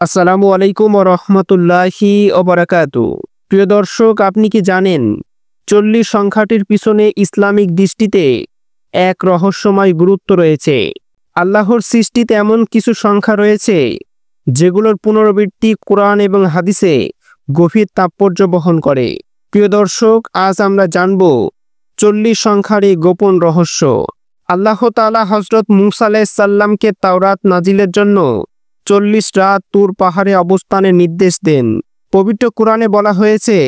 আসসালামু আলাইকুম ওয়া রাহমাতুল্লাহি ওয়া বারাকাতু। প্রিয় দর্শক, আপনি কি জানেন 40 সংখ্যাটির পিছনে ইসলামিক দৃষ্টিতে এক রহস্যময় গুরুত্ব রয়েছে। আল্লাহর সৃষ্টিতে এমন কিছু সংখ্যা রয়েছে যেগুলোর পুনরাবৃত্তি কোরআন এবং হাদিসে গভীর তাৎপর্য বহন করে। প্রিয় দর্শক, আজ আমরা জানব 40 সংখ্যার এই গোপন রহস্য। আল্লাহ তাআলা হযরত মূসা আলাইহিস সালামকে তাওরাত নাজিলের জন্য 40 রাত তুর পাহাড়ে অবস্থানের নির্দেশ দেন। পবিত্র কোরআনে বলা হয়েছে,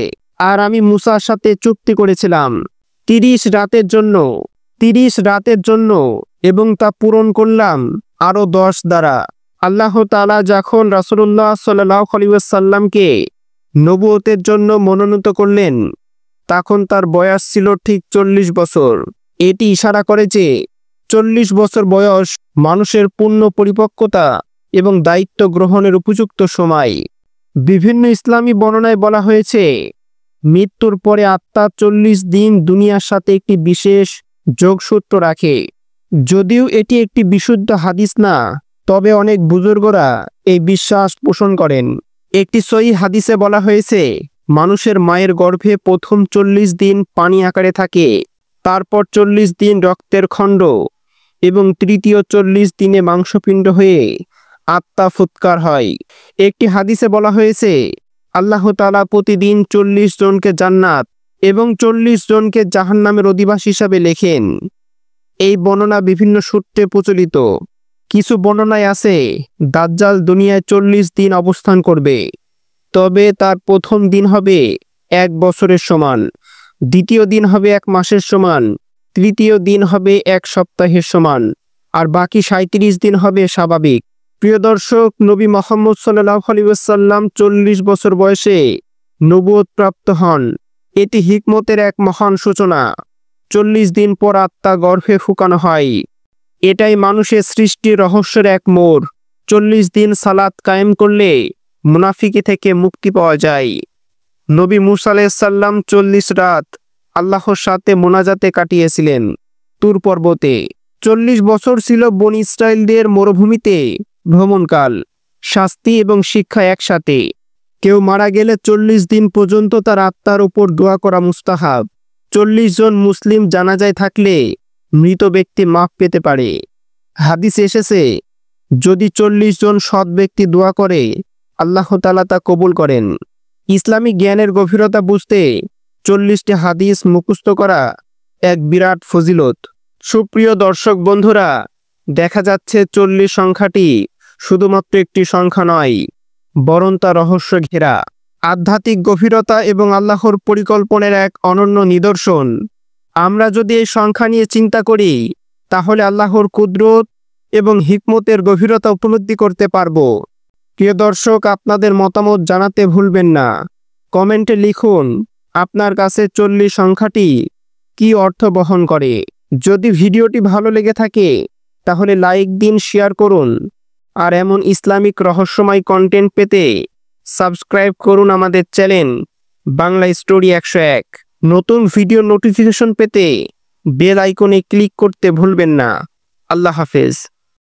আর আমি মূসার সাথে চুক্তি করেছিলাম 30 রাতের জন্য এবং তা পূরণ করলাম আরো 10 দ্বারা। আল্লাহ তাআলা যখন রাসূলুল্লাহ সাল্লাল্লাহু আলাইহি ওয়াসাল্লামকে নবুয়তের জন্য মনোনীত করলেন, তখন তার বয়স ছিল ঠিক 40 বছর। এটি ইশারা করে যে 40 বছর বয়স মানুষের পূর্ণ পরিপক্কতা এবং দায়িত্ব গ্রহণের উপযুক্ত সময়। বিভিন্ন ইসলামী বর্ণনায় বলা হয়েছে, মৃত্যুর পরে আত্মা 40 দিন দুনিয়ার সাথে একটি বিশেষ যোগসূত্র রাখে। যদিও এটি একটি বিশুদ্ধ হাদিস না, তবে অনেক বুজুর্গরা এই বিশ্বাস পোষণ করেন। একটি সহিহ হাদিসে বলা হয়েছে, মানুষের মায়ের গর্ভে প্রথম 40 দিন পানি আকারে থাকে, তারপর 40 দিন রক্তের খণ্ড এবং তৃতীয় 40 দিনে মাংসপিণ্ড হয়ে আত্মা ফুৎকার হয়। একটি হাদিসে বলা হয়েছে, আল্লাহ তাআলা প্রতিদিন 40 জনকে জান্নাত এবং 40 জনকে জাহান্নামের অধিবাসী হিসাবে লেখেন। এই বর্ণনা বিভিন্ন সূত্রে প্রচলিত। কিছু বর্ণনায় আছে, দাজ্জাল দুনিয়ায় 40 দিন অবস্থান করবে, তবে তার প্রথম দিন হবে 1 বছরের সমান, দ্বিতীয় দিন হবে 1 মাসের সমান, তৃতীয় দিন হবে 1 সপ্তাহের সমান, আর বাকি 37 দিন হবে স্বাভাবিক। প্রিয় দর্শক, নবী মুহাম্মদ সাল্লাল্লাহু আলাইহি ওয়াসাল্লাম 40 বছর বয়সে নবুয়ত প্রাপ্ত হন। এটি হিকমতের এক মহান সূচনা। 40 দিন পর আত্মা গর্ভে ফুঁকানো হয়। এটাই মানুষের সৃষ্টির রহস্যের এক মোড়। 40 দিন সালাত কায়েম করলে মুনাফিকি থেকে মুক্তি পাওয়া যায়। নবী মূসা আলাইহিস সালাম 40 রাত আল্লাহর সাথে মোনাজাতে কাটিয়েছিলেন তুর পর্বতে। 40 বছর ছিল বনী ইসরাইলদের মরুভূমিতে ভ্রমণকাল, শাস্তি এবং শিক্ষা একসাথে। কেউ মারা গেলে 40 দিন পর্যন্ত তার আত্মার উপর দোয়া করা মুস্তাহাব। 40 জন মুসলিম জানাজায় থাকলে মৃত ব্যক্তি মাফ পেতে পারে। হাদিসে এসেছে, যদি 40 জন সৎ ব্যক্তি দোয়া করে, আল্লাহ তাআলা তা কবুল করেন। ইসলামিক জ্ঞানের গভীরতা বুঝতে 40টি হাদিস মুখস্থ করা এক বিরাট ফজিলত। সুপ্রিয় দর্শক বন্ধুরা, দেখা যাচ্ছে 40 সংখ্যাটি শুধুমাত্র একটি সংখ্যা নয়, বরং তা রহস্য ঘেরা, আধ্যাত্মিক গভীরতা এবং আল্লাহর পরিকল্পনার এক অনন্য নিদর্শন। আমরা যদি এই সংখ্যা নিয়ে চিন্তা করি, তাহলে আল্লাহর কুদরত এবং হিকমতের গভীরতা উপলব্ধি করতে পারব। প্রিয় দর্শক, আপনাদের মতামত জানাতে ভুলবেন না। কমেন্টে লিখুন আপনার কাছে 40 সংখ্যাটি কি অর্থ বহন করে। যদি ভিডিওটি ভালো লেগে থাকে তাহলে লাইক দিন, শেয়ার করুন, আর এমন ইসলামিক রহস্যময় কন্টেন্ট পেতে সাবস্ক্রাইব করুন আমাদের চ্যানেল বাংলা স্টোরি 101। নতুন ভিডিও নোটিফিকেশন পেতে বেল আইকনে ক্লিক করতে ভুলবেন না। আল্লাহ হাফেজ।